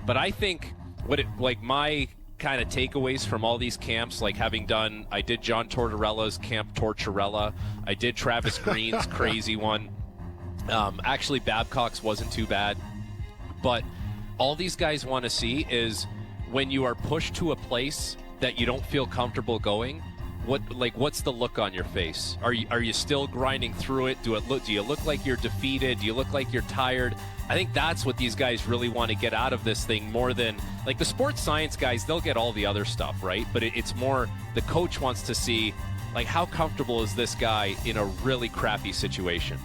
But I think my kind of takeaways from all these camps, like I did John Tortorella's Camp Tortorella. I did Travis Green's crazy one. Actually, Babcock's wasn't too bad. But all these guys want to see is when you are pushed to a place that you don't feel comfortable going, what's the look on your face? Are you still grinding through it? Do you look like you're defeated? Do you look like you're tired? I think that's what these guys really want to get out of this thing more than the sports science guys. They'll get all the other stuff, right? But it's more the coach wants to see how comfortable is this guy in a really crappy situation.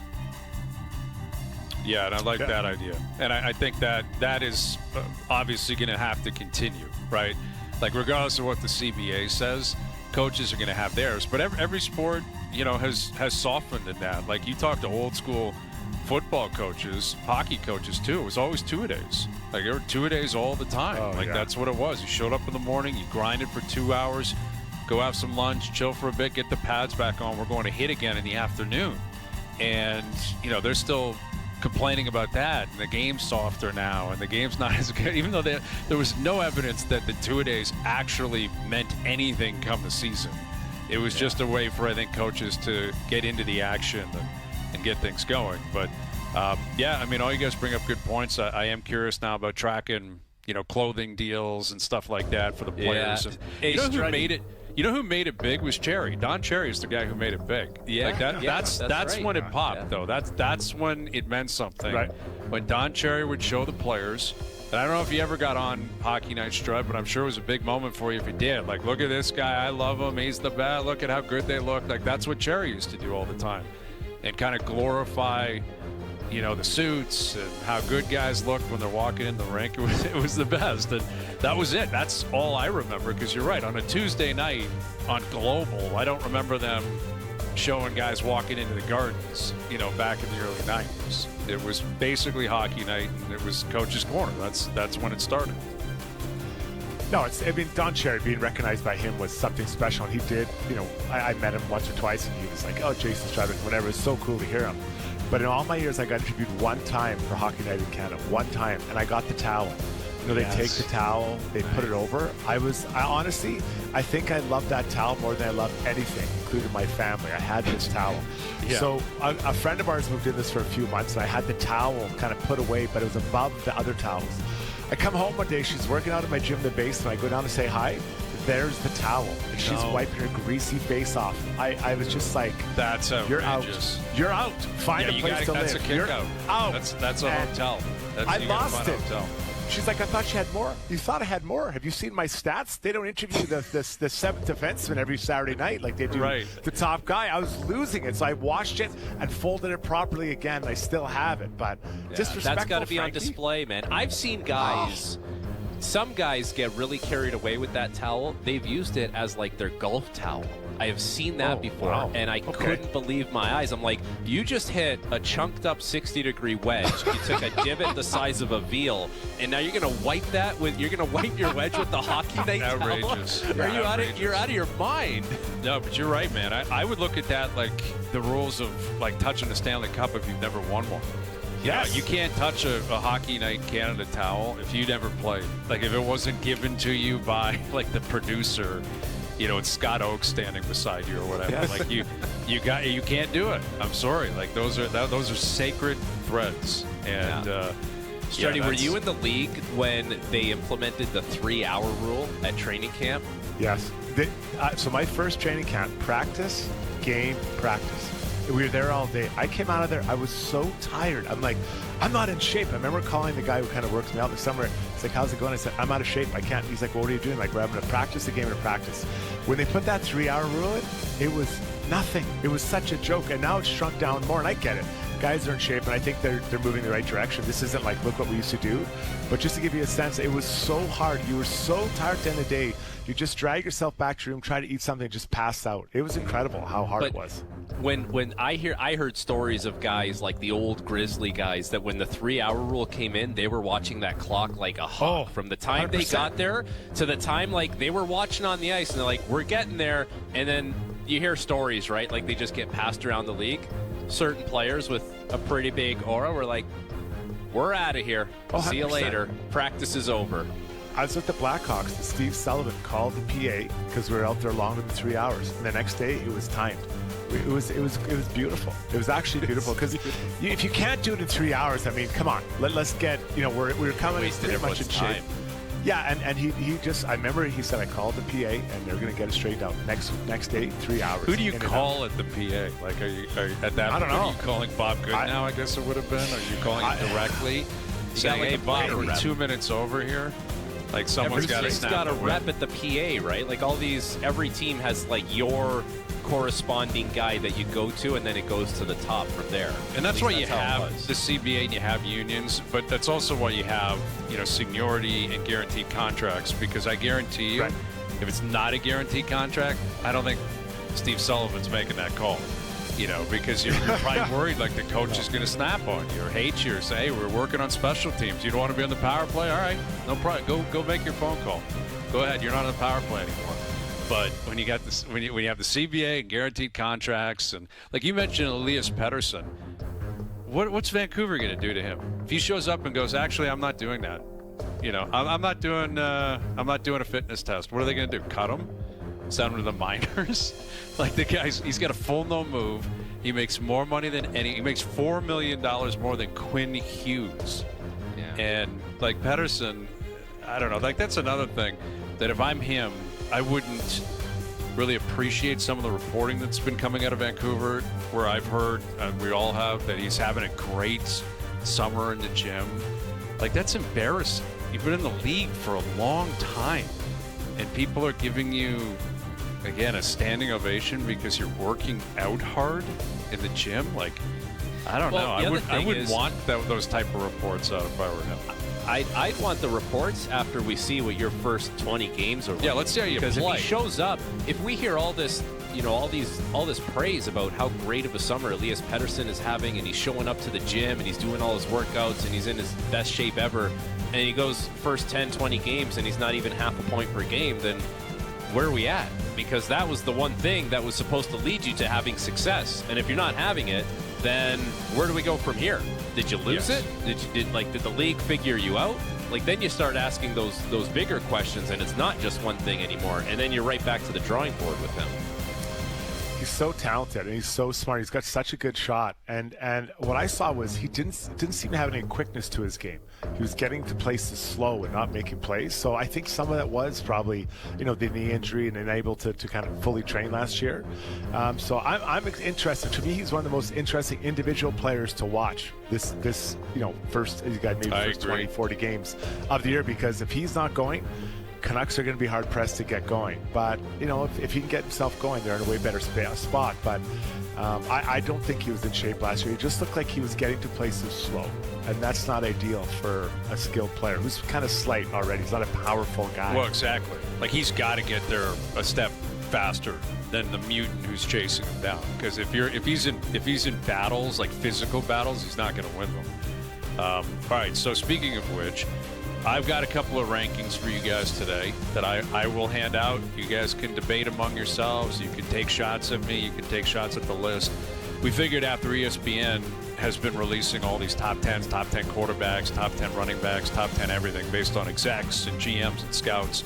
Yeah, and I like that idea. And I think that is obviously going to have to continue, right? Regardless of what the CBA says, coaches are going to have theirs. But every sport, has softened in that. You talk to old school football coaches, hockey coaches too. It was always two-a-days. There were two-a-days all the time. That's what it was. You showed up in the morning, you grinded for 2 hours, go have some lunch, chill for a bit, get the pads back on. We're going to hit again in the afternoon. And, they're still complaining about that, and the game's softer now, and the game's not as good, even though there was no evidence that the two-a-days actually meant anything come the season. It was just a way for, I think, coaches to get into the action and get things going. But, all you guys bring up good points. I am curious now about tracking, clothing deals and stuff like that for the players. Yeah. And who made it? You know who made it big was Cherry. Don Cherry is the guy who made it big. Yeah, that's right. when it popped, though. That's when it meant something. Right. When Don Cherry would show the players. And I don't know if you ever got on Hockey Night Strut, but I'm sure it was a big moment for you if you did. Look at this guy. I love him. He's the best. Look at how good they look. That's what Cherry used to do all the time. And kind of glorify, the suits and how good guys looked when they're walking in the rink. It was the best. And that was it. That's all I remember, because you're right. On a Tuesday night on Global, I don't remember them showing guys walking into the gardens, back in the early 90s. It was basically hockey night, and it was Coach's Corner. That's when it started. No, Don Cherry, being recognized by him was something special. And he did, I met him once or twice, and he was like, oh, Jason Stradwick, whatever. It was so cool to hear him. But in all my years, I got interviewed one time for Hockey Night in Canada, one time, and I got the towel. They take the towel, they put it over. I honestly, I think I loved that towel more than I loved anything, including my family. I had this towel. Yeah. So a friend of ours moved in this for a few months, and I had the towel kind of put away, but it was above the other towels. I come home one day, she's working out in my gym in the basement. I go down to say hi. There's the towel, and she's wiping her greasy face off. I was just like, that's outrageous. You're out. Find a place to live. That's a kick out. That's a hotel. I lost it. She's like, I thought you had more. You thought I had more. Have you seen my stats? They don't interview the seventh defenseman every Saturday night like they do the top guy. I was losing it, so I washed it and folded it properly again. I still have it, but disrespectful. That's got to be on display, man. I've seen guys. Some guys get really carried away with that towel. They've used it as their golf towel. I have seen that before, and I couldn't believe my eyes. I'm like, you just hit a chunked up 60-degree wedge. You took a divot the size of a veal, and now you're going to wipe that you're going to wipe your wedge with the Hockey Night outrageous. towel? Are you outrageous. You're out of your mind. No, but you're right, man. I would look at that like the rules of touching the Stanley Cup if you've never won one. Yes. You can't touch a Hockey Night Canada towel if you never played. If it wasn't given to you by the producer, it's Scott Oakes standing beside you or whatever. Yes. You can't do it. I'm sorry. Those are sacred threads. And Struddy, were you in the league when they implemented the 3-hour rule at training camp? Yes. So my first training camp, practice, game, practice. We were there all day. I came out of there. I was so tired. I'm like, I'm not in shape. I remember calling the guy who kind of works me out this summer. He's like, how's it going? I said, I'm out of shape. I can't. He's like, well, what are you doing? We're having to practice the game to practice. When they put that 3-hour rule in, it was nothing. It was such a joke. And now it's shrunk down more, and I get it. Guys are in shape, and I think they're moving in the right direction. This isn't look what we used to do. But just to give you a sense, it was so hard. You were so tired at the end of the day. You just drag yourself back to your room, try to eat something, just pass out. It was incredible how hard it was. When I heard stories of guys like the old Grizzly guys that when the 3-hour rule came in, they were watching that clock like a hawk. From the time 100%. They got there to the time they were watching on the ice, and they're like, we're getting there. And then you hear stories, right? They just get passed around the league. Certain players with a pretty big aura were like, we're out of here. Oh, See you 100%. later. Practice is over. I was with the Blackhawks. Steve Sullivan called the PA because we were out there longer than 3 hours. And the next day, it was timed. It was beautiful. It was actually beautiful because if you can't do it in 3 hours, I mean, come on. Let's get, we're coming Wasted pretty much in everyone's shape. time. Yeah, and he just, I remember he said, I called the PA and they're going to get it straightened out next day, 3 hours. Who do you in and call at the PA? Like, are you at that I don't point, know. are you calling Bob Goodnow, I guess it would have been? Are you calling him directly? Saying, like hey, a Bob, player we're rep. 2 minutes over here? Like, someone's got to Everybody's snap got a the whip. rep at the PA, right? Like every team has like your corresponding guy that you go to, and then it goes to the top from there. And that's At why least you how it have was. the CBA and you have unions, but that's also why you have, seniority and guaranteed contracts, because I guarantee you, Right. if it's not a guaranteed contract, I don't think Steve Sullivan's making that call. Because you're probably worried like the coach is going to snap on you or hate you or say, hey, we're working on special teams. You don't want to be on the power play? All right, no problem. Go make your phone call. Go ahead. You're not on the power play anymore. But when you got this, when you have the CBA and guaranteed contracts, and like you mentioned, Elias Pettersson, what's Vancouver going to do to him if he shows up and goes, actually, I'm not doing that. I'm not doing a fitness test. What are they going to do? Cut him? Send him to the minors? Like the guy's, he's got a full no move. He makes more money than he makes $4 million more than Quinn Hughes. Yeah. And like Pettersson, I don't know. Like that's another thing that if I'm him, I wouldn't really appreciate some of the reporting that's been coming out of Vancouver, where I've heard, and we all have, that he's having a great summer in the gym. Like that's embarrassing. You've been in the league for a long time, and people are giving you, again, a standing ovation because you're working out hard in the gym. Like, I don't know. I wouldn't want those type of reports out if I were him. I'd want the reports after we see what your first 20 games are like. Yeah, let's see how you because play. if he shows up, if we hear all this, all this praise about how great of a summer Elias Pettersson is having, and he's showing up to the gym and he's doing all his workouts and he's in his best shape ever, and he goes first 10, 20 games and he's not even half a point per game, then where are we at? Because that was the one thing that was supposed to lead you to having success. And if you're not having it, then where do we go from here? Did you lose Yes. it? Did the league figure you out? Like then you start asking those bigger questions, and it's not just one thing anymore. And then you're right back to the drawing board with him. He's so talented and he's so smart. He's got such a good shot. And what I saw was he didn't seem to have any quickness to his game. He was getting to places slow and not making plays. So I think some of that was probably, the knee injury and unable to kind of fully train last year. So I'm interested. To me, he's one of the most interesting individual players to watch this first, he's got maybe first 20, 40 games of the year, because if he's not going, Canucks are going to be hard-pressed to get going. But, if he can get himself going, they're in a way better spot. But I don't think he was in shape last year. He just looked like he was getting to places slow. And that's not ideal for a skilled player who's kind of slight already. He's not a powerful guy. Well, exactly. Like he's got to get there a step faster than the mutant who's chasing him down. Because if he's in battles, like physical battles, he's not going to win them. All right. So speaking of which, I've got a couple of rankings for you guys today that I will hand out. You guys can debate among yourselves. You can take shots at me. You can take shots at the list. We figured after ESPN has been releasing all these top 10s, top 10 quarterbacks, top 10 running backs, top 10 everything based on execs and GMs and scouts,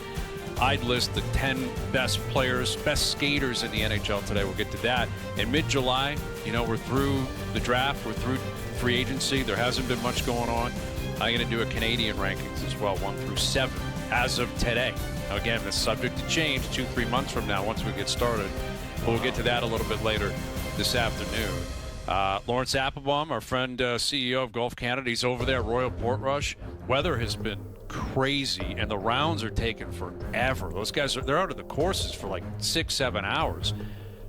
I'd list the 10 best players, best skaters in the NHL today. We'll get to that. In mid-July, we're through the draft. We're through free agency. There hasn't been much going on. I'm going to do a Canadian rankings as well, 1 through 7, as of today. Now, again, this is subject to change 2-3 months from now once we get started. But we'll get to that a little bit later this afternoon. Lawrence Applebaum, our friend, CEO of Golf Canada, he's over there at Royal Portrush. Weather has been crazy, and the rounds are taking forever. Those guys, they're out of the courses for like 6-7 hours.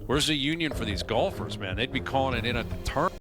Where's the union for these golfers, man? They'd be calling it in at the turn.